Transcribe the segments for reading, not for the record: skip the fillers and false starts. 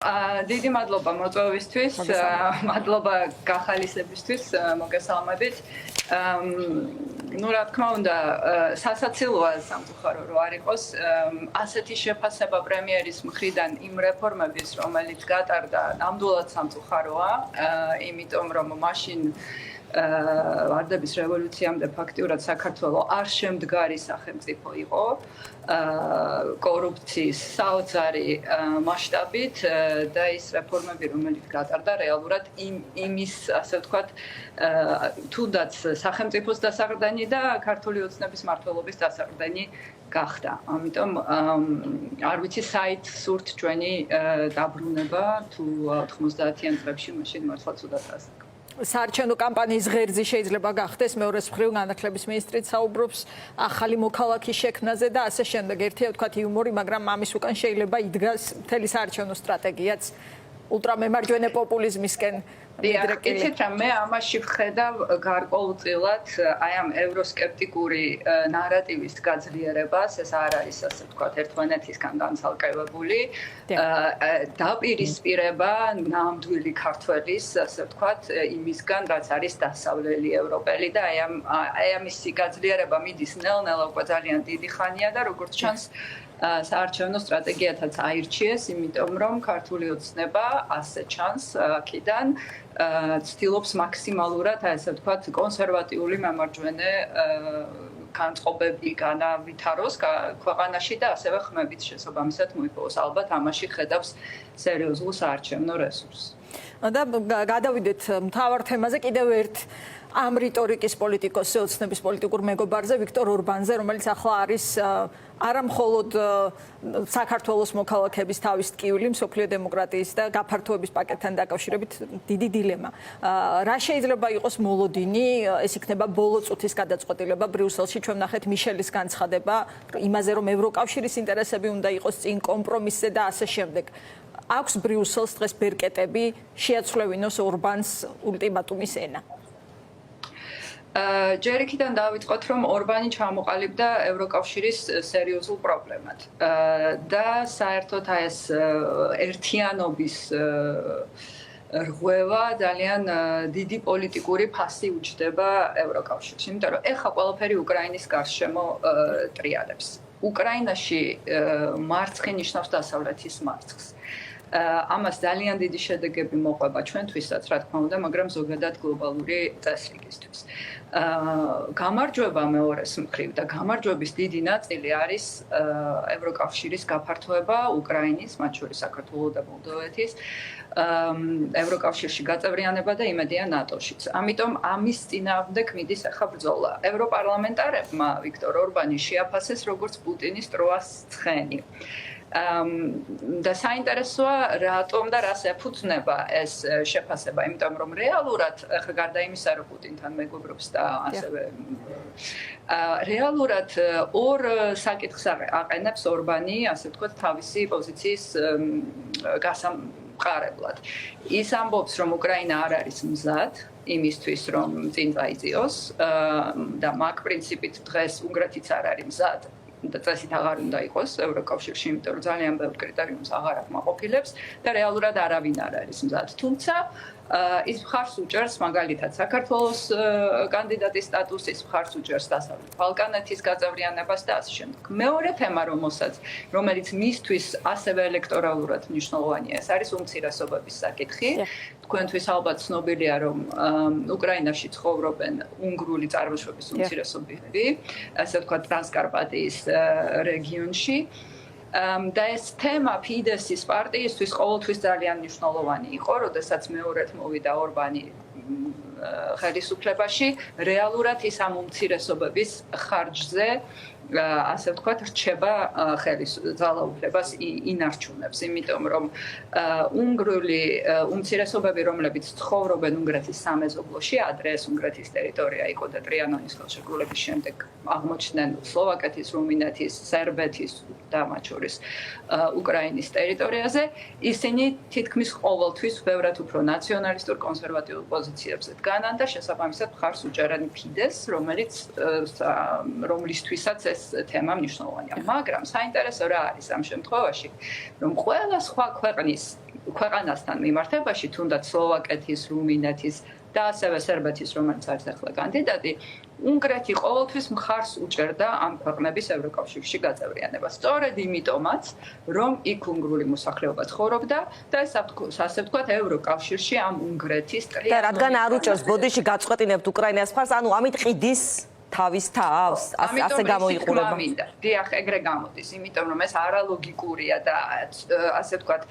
დიდი მადლობა მოწვევისთვის, მადლობა გახალისებისთვის, მოგესალმებით. Ну, რა თქმა უნდა, სასაცილოა სამწუხარო რო არ იყოს, ასეთი შეფასება პრემიერის მხრიდან იმ რეფორმების, რომელიც გატარდა, ნამდვილად სამწუხაროა, იმიტომ რომ მაშინ ვარდების რევოლუციამდე ფაქტიურად საქართველოს არ შემდგარი სახელმწიფო იყო კორუფციის საოცარი მასშტაბით და ის რეფორმები, რომელიც გატარდა რეალურად იმის, ასე ვთქვათ, თუნდაც სახელმწიფოს დასაყრდენი და ქართული ოცნების მმართველობის დასაყრდენი გახდა. ამიტომ არ ვიცი საით სურთ ჩვენი დაბრუნება თუ 90-იან წლებში მაშინ მართლაც უდათ ასე. საარჩევნო კამპანიის ღერძი შეიძლება გახდეს მეორეს მხრივ განათლების მინისტრიც საუბრობს ახალი მოქალაქის შექმნაზე და ასე შემდეგ. ერთია ვთქვათ იუმორი, მაგრამ ამის უკან შეიძლება იდგას მთელი საარჩევნო სტრატეგიაც ულტრამემარჯვენე პოპულიზმისკენ მიდრეკილი. იცით რა, მე ამაში ვხედავ გარკვეულწილად აი ამ ევროსკეპტიკური ნარატივის გაძლიერებას, ეს არ არის ასე ვთქვათ ერთმანეთისგან განცალკევებული დაპირისპირება ნამდვილი ქართველის, ასე ვთქვათ, იმისგან, რაც არის დასავლელი ევროპელი და აი ამისი გაძლიერება მიდის ნელ-ნელა უკვე ძალიან დიდი ხანია და როგორც ჩანს საარჩევნო სტრატეგიათაც აირჩიეს, იმიტომ რომ ქართული ოცნება ასე ჩანს აქედან ცდილობს მაქსიმალურად, ასე ვთქვათ, კონსერვატიული მემარჯვენე განწყობები განავითაროს ქვეყანაში და ასევე ხმებით შესაბამისად მოიპოვოს. ალბათ ამაში ხედავს სერიოზულ საარჩევნო რესურსს. და გადავიდეთ მთავარ თემაზე კიდევ ერთ ამ რიტორიკის პოლიტიკოსზე, ოცნების პოლიტიკურ მეგობარზე, ვიქტორ ორბანზე, რომელიც ახლა არის არა მხოლოდ საქართველოს მოქალაქეების თავის ტკივილი, მსოფლიო დემოკრატიის და გაფართოების პაკეტთან დაკავშირებით დიდი დილემა. რა შეიძლება იყოს მოლოდინი, ეს იქნება ბოლო წუთის გადაწყვეტილება ბრიუსელში, ჩვენ ვნახეთ მიშელის განცხადება იმაზე, რომ ევროკავშირის ინტერესები უნდა იყოს წინ კომპრომისზე და ასე შემდეგ. აქვს ბრიუსელს დღეს ბერკეტები შეაცვლევინოს ორბანს ულტიმატუმის ენა. ჯერ იქიდან დავიწყოთ, რომ ორბანი ჩამოყალიბდა ევროკავშირის სერიოზულ პრობლემად და საერთოდ ეს ერთიანობის რღვევა ძალიან დიდი პოლიტიკური ფასი უჩნდება ევროკავშირში, იმიტომ რომ ეხლა ყველაფერი უკრაინის გარშემო ტრიალებს. უკრაინაში მარცხი ნიშნავს დასავლეთის მარცხს. ამას ძალიან დიდი შედეგები მოყვება ჩვენთვისაც, რა თქმა უნდა, მაგრამ ზოგადად გლობალური წესრიგისთვის. გამარჯვება მეორეს მხრივ და გამარჯვების დიდი ნაწილი არის ევროკავშირის გაფართოება უკრაინის, მათ შორის საქართველოს და მოლდოვეთის ევროკავშირში გაწევრიანება და იმედია ნატოშიც. ამიტომ ამის წინააღმდეგ მიდის ახლა ბრძოლა. ევროპარლამენტარებმა ვიქტორ ორბანი შეაფასეს როგორც პუტინის ტროას ცხენი. და საინტერესოა რატომ და რას ეფუძნება ეს შეფასება, იმიტომ რომ რეალურად ახლა გარდა იმისა, რომ პუტინთან მეგობრობს და ასევე რეალურად ორ საკითხს აყენებს ორბანი, ასე ვთქვათ, თავისი პოზიციის გასამყარებლად. ის ამბობს, რომ უკრაინა არ არის მზად იმისთვის, რომ წინ წაიწიოს და მაგ პრინციპით დღეს უნგრეთიც არ არის მზად და წესით აღარ უნდა იყოს ევროკავშირში, იმიტომ რომ ძალიან ბევრ კრიტერიუმს აღარ აკმაყოფილებს და რეალურად არავინ არ არის მზად. თუმცა ის მხარს უჭერს მაგალითად საქართველოს კანდიდატის სტატუსს, ის მხარს უჭერს დასავლეთ ბალკანეთის გაწევრიანებას და ასე შემდეგ. მეორე თემა, რომელიც მისთვის ასევე ელექტორალურად მნიშვნელოვანია, ეს არის უმცირესობების საკითხი. თქვენთვის ალბათ ცნობილია, რომ უკრაინაში ცხოვრობენ უნგრული წარმოშობის უმცირესობები, ასე ვთქვათ, ტრანსკარპატიის რეგიონში. და ეს თემა ფიდესის პარტიისთვის ყოველთვის ძალიან მნიშვნელოვანი იყო, როდესაც მეორედ მოვიდა ორბანი ხელისუფლებაში, რეალურად ის ამ უმცირესობების ხარჯზე, ასე ვთქვათ, რჩება ძალაუფლებას ინარჩუნებს, იმიტომ რომ უნგრული უმცირესობები, რომლებიც ცხოვრობენ უნგრეთის სამეზობლოში, ადრე ეს უნგრეთის ტერიტორია იყო და ტრიანონის ხელშეკრულების შემდეგ აღმოჩნდნენ სლოვაკეთის, რუმინეთის, სერბეთის და მათ შორის უკრაინის ტერიტორიაზე, ისინი თითქმის ყოველთვის ბევრად უფრო ნაციონალისტურ კონსერვატიულ პოზიციებზე დგანან და შესაბამისად მხარს უჭერენ ფიდესს, რომლისთვისაც ეს თემა მნიშვნელოვანია. მაგრამ საინტერესო რა არის ამ შემთხვევაში, რომ ყველა სხვა ქვეყნის ქვეყანასთან მიმართებაში, თუნდაც სლოვაკეთის, რუმინეთის და ასევე სერბეთის, რომელიც არის ახლა კანდიდატი, უნგრეთი ყოველთვის მხარს უჭერდა ამ ქვეყნების ევროკავშირში გაწევრიანებას. სწორედ იმიტომაც, რომ იქ უნგრული მოსახლეობა ცხოვრობდა და ასე ვთქვათ, ევროკავშირში ამ უნგრეთის და რადგან არ უჭერს, ბოდიში გაწყვეტინებთ უკრაინას მხარს, ანუ ამით ყიდის თავის თავს, ასე გამოიყურება. დიახ, ეგრე გამოდის, იმიტომ რომ ეს არალოგიკურია და ასე ვთქვათ,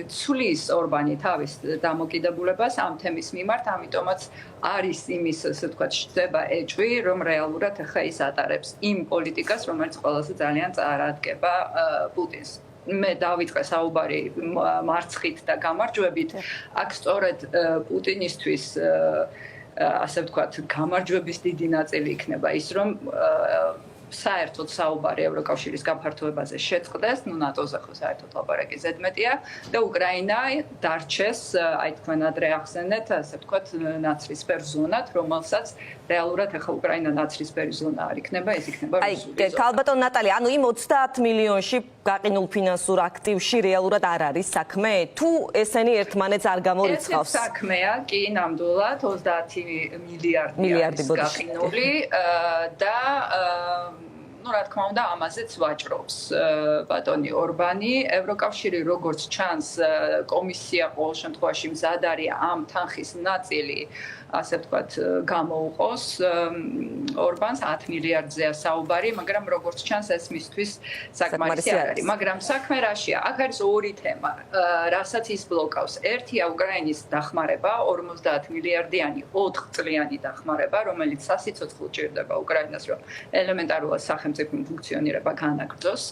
ცulis ორბანი თავის დამოკიდებულებას ამ თემის მიმართ, ამიტომაც არის იმის, ასე ვთქვათ, შდება ეჭვი, რომ რეალურად ახლა ის ატარებს იმ პოლიტიკას, რომელიც ყველაზე ძალიან წარადგება პუტინს. მე დავიწყე საუბარი მარცხით და გამარჯვებით, აქ სწორედ პუტინისთვის ასე ვთქვათ, გამარჯვების დიდი ნაწილი იქნება ის, რომ საერთოდ საუბარი ევროკავშირის გაფართოებაზე შეწყდეს, ნატოზე ხო საერთოდ ლაპარაკი ზედმეტია და უკრაინა დარჩეს, აი თქვენ ადრე ახსენეთ, ასე ვთქვათ, ნაცრისფერ ზონად, რომელსაც რეალურად ახლა უკრაინა ნაცრისფერი ზონა არ იქნება, ეს იქნება რუსული ზონა. აი, ქალბატონ ნატალია, ანუ იმ 30 მილიონში გაყინულ ფინანსურ აქტივში რეალურად არ არის საქმე? თუ ესენი ერთმანეთს არ გამორიცხავს? ეს საქმეა, კი, ნამდვილად 30 მილიარდი არის გაყინული და ну, რა თქმა უნდა, ამაზეც ვაჭრობს ბატონი ორბანი. ევროკავშირი როგორც ჩანს, კომისია ყოველ შემთხვევაში მზად არის ამ თანხის ნაწილი, ასე ვთქვათ, გამოუყოს ორბანს 10 მილიარდზეა საუბარი, მაგრამ როგორც ჩანს, ეს მისთვის საკმარისი არ არის. მაგრამ საქმე რაშია? აქ არის ორი თემა, რასაც ის ბლოკავს. ერთია უკრაინის დახმარება, 50 მილიარდიანი 4 წლიანი დახმარება, რომელიც სასიცოცხლო ჭირდება უკრაინას, რომ ელემენტარულად სახელმწიფო ფუნქციონირება განაგრძოს.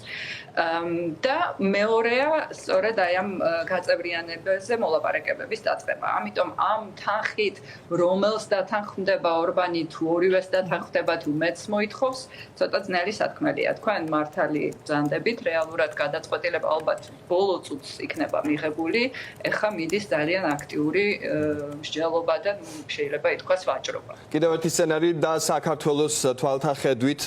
და მეორეა, სწორედ აი ამ გაწევრიანებაზე მოლაპარაკებების დაწყება. ამიტომ ამ თანხით რომელს დათანხმდება ორბანი, თუ ორივეს დათანხმდება, თუ მეც მოითხოვს, ცოტა ძნელი სათქმელია. თქვენ მართალი ბრძანდებით, რეალურად გადაწყვეტილება ალბათ ბოლო წუთს იქნება მიღებული, ეხლა მიდის ძალიან აქტიური მსჯელობა და შეიძლება ითქვას ვაჭრობა. კიდევ ერთი სცენარი და საქართველოს თვალთახედვით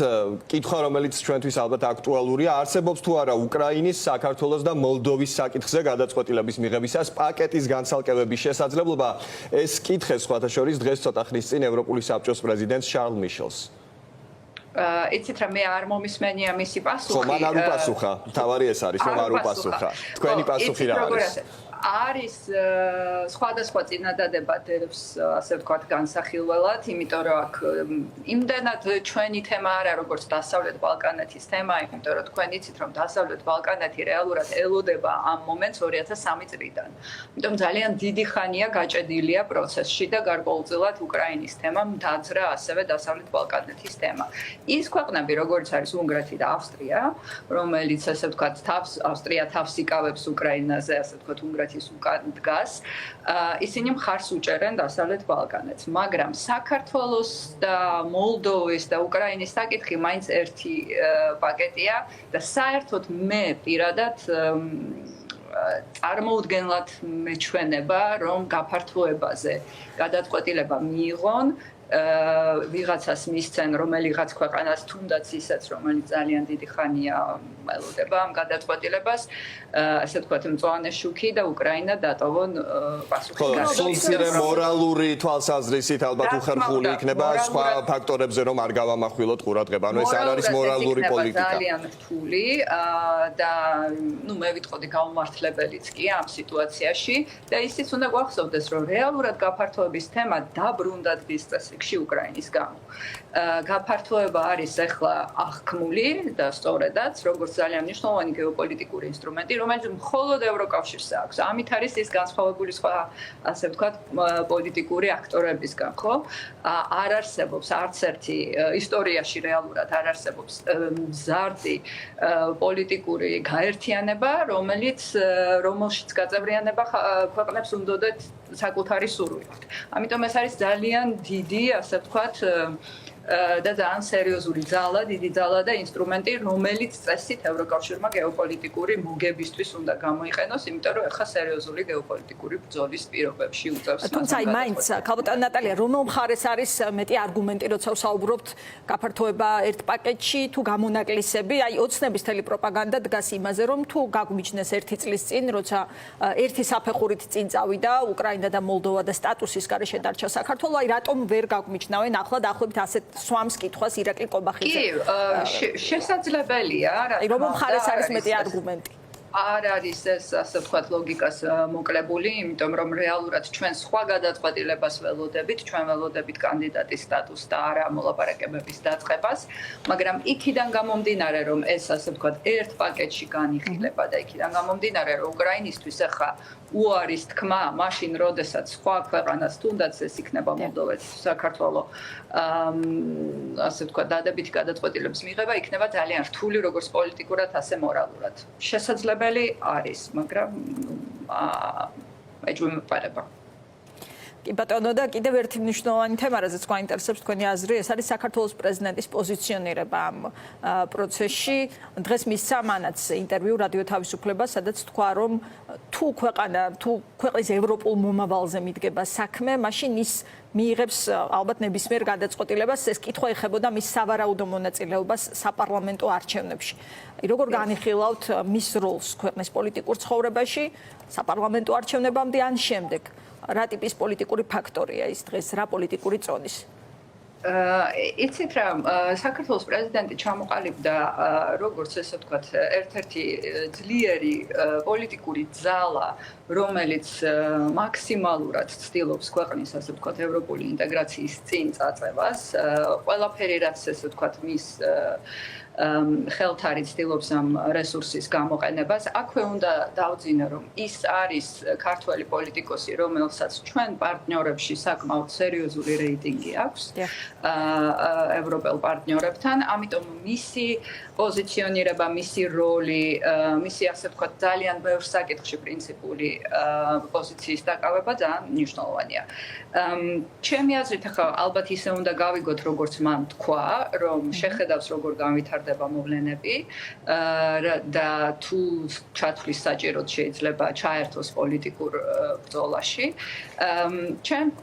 კითხვა, რომელიც ჩვენთვის ალბათ აქტუალურია, არსებობს თუ არა უკრაინის, საქართველოს და მოლდოვის საკითხზე გადაწყვეტილების მიღებისას პაკეტის განცალკევების შესაძლებლობა. ეს კითხე სხვათა შორის დღეს ცოტა ხნის წინ ევროპული საბჭოს პრეზიდენტს შარლ მიშელს. იცით რა, მე არ მომისმენია მისი პასუხი. ხო, მან არ უპასუხა. თავარი ეს არის, რომ არ უპასუხა. თქვენი პასუხი რა არის? არის სხვადასხვა წინადადებადებს, ასე ვთქვათ, განსახილველად, იმიტომ რომ აქ იმდენად ჩვენი თემა არა, როგორც დასავლეთ ბალკანეთის თემა, იმიტომ რომ თქვენ იცით, რომ დასავლეთ ბალკანეთი რეალურად ელოდება ამ მომენტს 2003 წლიდან. ამიტომ ძალიან დიდი ხანია გაჭედილია პროცესში და გარკვეულწილად უკრაინის თემა დაძრა ასევე დასავლეთ ბალკანეთის თემა. ის ქვეყნები, როგორც არის უნგრეთი და ავსტრია, რომელიც ასე ვთქვათ, ავსტრია თავს იკავებს უკრაინაზე, ასე ვთქვათ, უნგრეთის უკან დგას, ისინი მხარს უჭერენ დასავლეთ ბალკანეთს, მაგრამ საქართველოს და მოლდოვის და უკრაინის საკითხი მაინც ერთი პაკეტია და საერთოდ მე პირადად წარმოუდგენლად მეჩვენება, რომ გაფართოებაზე გადაწყვეტილება მიიღონ, ვიღაცას მისცენ, რომელიღაც ქვეყანას თუნდაც ისეც, რომელიც ძალიან დიდი ხანია ელოდება ამ გადაწყვეტილებას, ასე ვთქვათ, მწვანე შუქი და უკრაინა დატოვონ პასუხი. სულცირე მორალური თვალსაზრისით ალბათ უხერხული იქნება სხვა ფაქტორებზე, რომ არ გავამახვილოთ ყურადღება. ანუ ეს არ არის მორალური პოლიტიკა. ძალიან რთული და ნუ მე ვიტყოდი გაუმართლებელიც კი ამ სიტუაციაში და ისიც უნდა გვახსოვდეს, რომ რეალურად გაფართოების თემა დაბრუნდა დის წესრიგში უკრაინის გამო. გაფართოება არის ახლა აღქმული და სწორედაც, როგორც ძალიან მნიშვნელოვანი გეოპოლიტიკური ინსტრუმენტი, რომელიც მხოლოდ ევროკავშირს აქვს. ამით არის ის განსხვავებული სხვა, ასე ვთქვათ, პოლიტიკური აქტორებისგან, ხო? არ არსებობს არც ერთი ისტორიაში რეალურად არ არსებობს მზარდი პოლიტიკური გაერთიანება, რომელშიც გაწევრიანება ქვეყნებს უნდოდათ საკუთარი სურვილით. ამიტომ ეს არის ძალიან დიდი, ასე ვთქვათ, და ძალიან სერიოზული ძალა, დიდი ძალა და ინსტრუმენტი, რომელიც წესით ევროკავშირმა გეოპოლიტიკური მოგებისთვის უნდა გამოიყენოს, იმიტომ რომ ახლა სერიოზული გეოპოლიტიკური ბრძოლის პირობებში უწევს მას. თუმცა მაინც ქალბატონი ნატალია, რომელ მხარეს არის მეტი არგუმენტი, როცა ვსაუბრობთ გაფართოება ერთ პაკეტში თუ გამონაკლისები, აი ოცნების თელი პროპაგანდა დგას იმაზე, რომ თუ გაგვიჩნდეს ერთი წლის წინ, როცა ერთი საფეხურით წინ წავიდა უკრაინა და მოლდოვა და სტატუსის გარეშე დარჩა საქართველო, აი რატომ ვერ გაგვიჩნავენ ახლა დაახლოებით ასეთ სვამს კითხვას ირაკლი კობახიძე. კი, შესაძლებელია, რა. აი რომელ მხარეს არის მეტი არგუმენტი? არ არის ეს ასე ვთქვათ ლოგიკას მოკლებული, იმიტომ რომ რეალურად ჩვენ სხვა გადაწყვეტილებას ველოდებით, ჩვენ ველოდებით კანდიდატის სტატუსს და არა მოლაპარაკებების დაწყებას, მაგრამ იქიდან გამომდინარე, რომ ეს ასე ვთქვათ ერთ პაკეტში განიხილება და იქიდან გამომდინარე, რომ უკრაინისთვის ახლა უარის თქმა, მაშინ როდესაც სხვა ქვეყანას თუნდაც ეს იქნება მოლდოვაც, საქართველო ასე ვთქვათ დადებითი გადაწყვეტილების მიღება იქნება ძალიან რთული როგორც პოლიტიკურად, ასე მორალურად. შესაძლებელი არის, მაგრამ ეჭვმეპარება. კი ბატონო და კიდევ ერთი მნიშვნელოვანი თემა, რაზეც გვაინტერესებს თქვენი აზრი, ეს არის საქართველოს პრეზიდენტის პოზიციონირება ამ პროცესში. დღეს მისცა მანაც ინტერვიუ რადიო თავისუფლებას, სადაც თქვა, რომ თუ ქვეყნის ევროპულ მომავალზე მიდგება საქმე, მაშინ ის მიიღებს ალბათ ნებისმიერ გადაწყვეტილებას, ეს კითხვა ეხებოდა მის სავარაუდო მონაწილეობას საპარლამენტო არჩევნებში. როგორ განიხილავთ მის როლს ქვეყნის პოლიტიკურ ცხოვრებაში, საპარლამენტო არჩევნებამდე ან შემდეგ? რა ტიპის პოლიტიკური ფაქტორია ის დღეს, რა პოლიტიკური წონის? იცით რა, საქართველოს პრეზიდენტი ჩამოყალიბდა როგორც ესე ვთქვათ, ერთ-ერთი ძლიერი პოლიტიკური ძალა, რომელიც მაქსიმალურად ცდილობს ქვეყნის ასე ვთქვათ ევროპული ინტეგრაციის წინ წაწევას, ყველაფერი რაც ესე ვთქვათ მის ხელთ არის ცდილობს ამ რესურსის გამოყენებას. აქვე უნდა დავძინო, რომ ის არის ქართველი პოლიტიკოსი, რომელსაც ჩვენ პარტნიორებში საკმაოდ სერიოზული რეიტინგი აქვს ევროპელ პარტნიორებთან, ამიტომ მისი პოზიციონირება, მისი როლი, მისი ასე ვთქვათ ძალიან ბევრ საკითხში პრინციპული პოზიციის დაკავება ძალიან მნიშვნელოვანია. ჩემი აზრით ახლა ალბათ ისე უნდა გავიგოთ, როგორც მან თქვა, რომ შეხედავს როგორ განვითარდება მოვლენები და თუ ჩათვლის საჭიროდ შეიძლება ჩაერთოს პოლიტიკურ ბრძოლაში.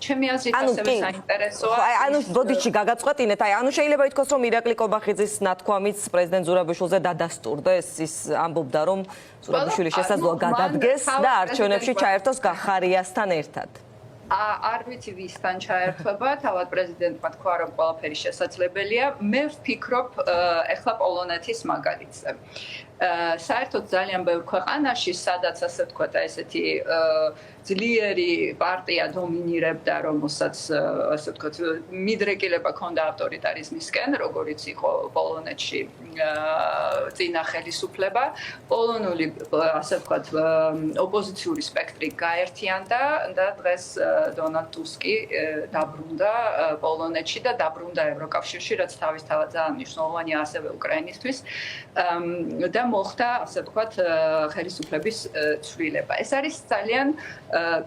ჩემი აზრით ასევე საინტერესოა. ანუ ბოდიში გაგაწყვეტინეთ, ანუ შეიძლება ითქვას, რომ ირაკლი კობახიძის ნათქვამიც პრეზიდენტ ზურაბიშვილზე დადასტურდეს, ის ამბობდა, რომ ზურაბიშვილი შესაძლოა გადადგეს და არჩევნებში ჩაერთოს გახარიასთან ერთად. არ ვიცი ვისთან ჩაერთვება, თავად პრეზიდენტმა თქვა, რომ ყველაფერი შესაძლებელია. მე ვფიქრობ, ეხლა პოლონეთის მაგალითზე. საერთოდ ძალიან ბევრ ქვეყანაში, სადაც ასე ვთქვათ, ესეთი ძლიერი პარტია დომინირებდა, რომელსაც ასე ვთქვათ, მიდრეკილება ჰქონდა ავტორიტარიზმისკენ, როგორიც იყო პოლონეთში წინა ხელისუფლება, პოლონური ასე ვთქვათ, ოპოზიციური სპექტრი გაერთიანდა და დღეს დონალდ ტუსკი დაბრუნდა პოლონეთში და დაბრუნდა ევროკავშირში, რაც თავისთავად ძალიან მნიშვნელოვანია ასევე უკრაინისთვის და მოხდა, ასე ვთქვათ, ხელისუფლების ცვლილება. ეს არის ძალიან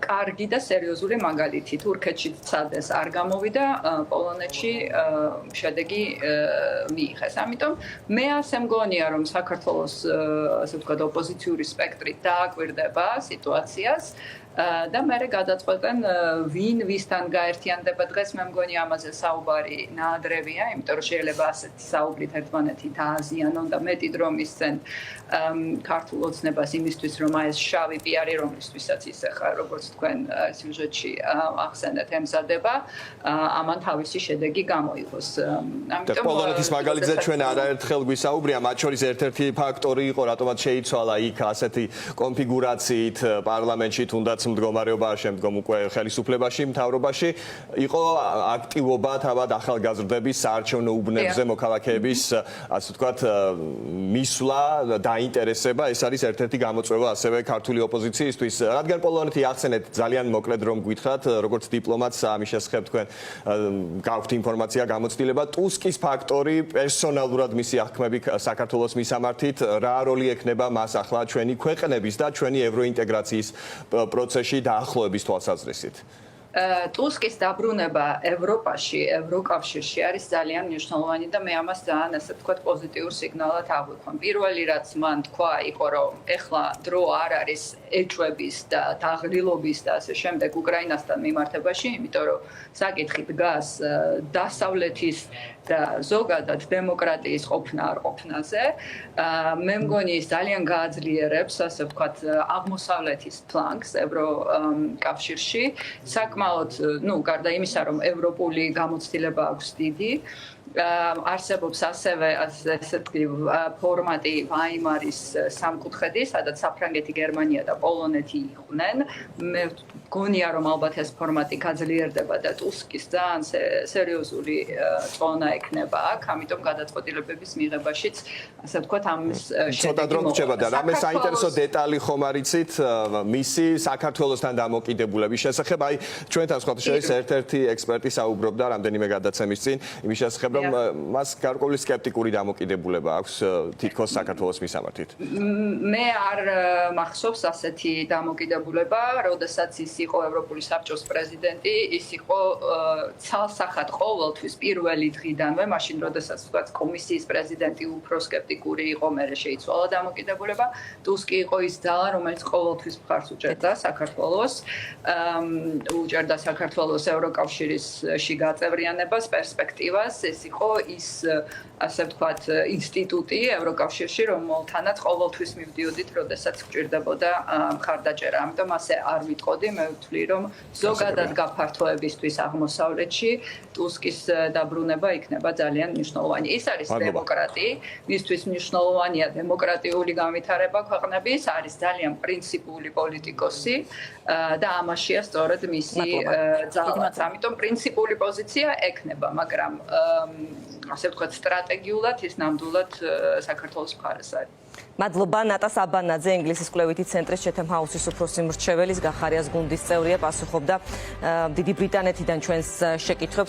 კარგი და სერიოზული მაგალითი. თურქეთში ცადეს არ გამოვიდა, პოლონეთში შედეგი მიიღეს. ამიტომ მე ასე მგონია, რომ საქართველოს ასე ვთქვათ, ოპოზიციური სპექტრი დააკვირდება სიტუაციას და მე გადაწყვეტენ ვინ ვისთან გაერთიანდება. დღეს მე მგონი ამაზე საუბარი ნაადრევია, იმიტომ რომ შეიძლება ასეთი საუბრით ერთმანეთი დააზიანონ და მეტი დრო მისცენ ქართულ ოცნებას იმისთვის, რომ ეს შავი პიარი, რომლისთვისაც ის ახლა როგორც თქვენ სიუჟეტში ახსენეთ, ემზადება, ამან თავისი შედეგი გამოიღოს. ამიტომ პოლონეთის მაგალითზე ჩვენ არაერთხელ გვისაუბრია, მათ შორის ერთ-ერთი ფაქტორი იყო, რატომაც შეიცვალა იქ ასეთი კონფიგურაციით პარლამენტში თუნდაც მდგომარეობა შემდგომ უკვე ხელისუფლებაში, მთავრობაში იყო აქტივობა თავად ახალგაზრდების საარჩევნო უბნებზე მოქალაქეების, ასე ვთქვათ, მისვლა, დაინტერესება, ეს არის ერთ-ერთი გამოწვევა ასევე ქართული ოპოზიციისთვის. რადგან პოლონეთი ახსენეთ ძალიან მოკლედ რომ გითხრათ, როგორც დიპლომატს ამის შესახებ თქვენ გაქვთ ინფორმაცია, გამოცდილება, ტუსკის ფაქტორი პერსონალურად მისი აღქმები საქართველოს მისამართით, რა როლი ექნება მას ახლა ჩვენი ქვეყნების და ჩვენი ევროინტეგრაციის პროცესში დაახლოების თვალსაზრისით? ტუსკის დაბრუნება ევროპაში, ევროკავშირში არის ძალიან მნიშვნელოვანი და მე ამას ძალიან ასე ვთქვათ პოზიტიურ სიგნალად აღვიქვამ. პირველი რაც მან თქვა იყო რომ ეხლა დრო არ არის ეჭვების და დაღლილობის და ასე შემდეგ უკრაინასთან მიმართებაში, იმიტომ რომ საკითხი დგას დასავლეთის და ზოგადად დემოკრატიის ყოფნა არ ყოფნაზე. მე მგონი ის ძალიან გააძლიერებს, ასე ვთქვათ, აღმოსავლეთის ფლანგს ევროკავშირში. საკმაოდ, გარდა იმისა, რომ ევროპული გამოცდილება აქვს დიდი, არსებობს ასევე ესეთი ფორმატი ვაიმარის სამკუთხედი, სადაც საფრანგეთი, გერმანია და პოლონეთი იყვნენ. მე მგონია, რომ ალბათ ეს ფორმატი გაძლიერდება და ტუსკის ძალიან სერიოზული წონა ექნება აქ, ამიტომ გადაწყვეტილებების მიღებაშიც, ასე ვთქვათ, ამის ცოტა დრო რჩება და რამე საინტერესო დეტალი ხომ არიცით მისი საქართველოსთან დამოკიდებულების შესახებ. აი ჩვენთან სხვა შორის ერთ-ერთი ექსპერტი საუბრობდა რამდენიმე გადაცემის წინ იმის შესახებ, რომ მას გარკვეული სკეპტიკური დამოკიდებულება აქვს თითქოს საქართველოს მისამართით. მე არ მახსოვს ასეთი დამოკიდებულება, როდესაც ის იყო ევროპული საბჭოს პრეზიდენტი, ის იყო ცალსახად ყოველთვის პირველი დღიდანვე, მაშინ როდესაც თქვა კომისიის პრეზიდენტი უფრო სკეპტიკური იყო, მერე შეიცვალა დამოკიდებულება. ტუსკი იყო ის ძალა, რომელიც ყოველთვის მხარს უჭერდა საქართველოს, უჭერდა საქართველოს ევროკავშირში გაწევრიანებას, პერსპექტივას, ეს იყო ის ასე ვთქვათ ინსტიტუტი ევროკავშირში, რომელთანაც ყოველთვის მივდიოდით, როდესაც გვჭირდებოდა მხარდაჭერა. ამიტომ ასე არ ვიტყოდი, მე ვთვლი, რომ ზოგადად გაფართოებისთვის აღმოსავლეთში ტუსკის დაბრუნება იქნება ძალიან მნიშვნელოვანი. ის არის დემოკრატი, მისთვის მნიშვნელოვანია დემოკრატიული განვითარება ქვეყნების, არის ძალიან პრინციპული პოლიტიკოსი და ამაშია სწორედ მისი ძალა. ამიტომ პრინციპული პოზიცია ექნება, მაგრამ ასე ვთქვათ, სტრატეგიულად ის ნამდვილად საქართველოს მხარეს არის. მადლობა ნატა საბანაძე, ინგლისის კვლევითი ცენტრის Chatham House-ის უფროსი მრჩეველის, გახარიას გუნდის წევრია, პასუხობდა დიდი ბრიტანეთიდან ჩვენს შეკითხვებს.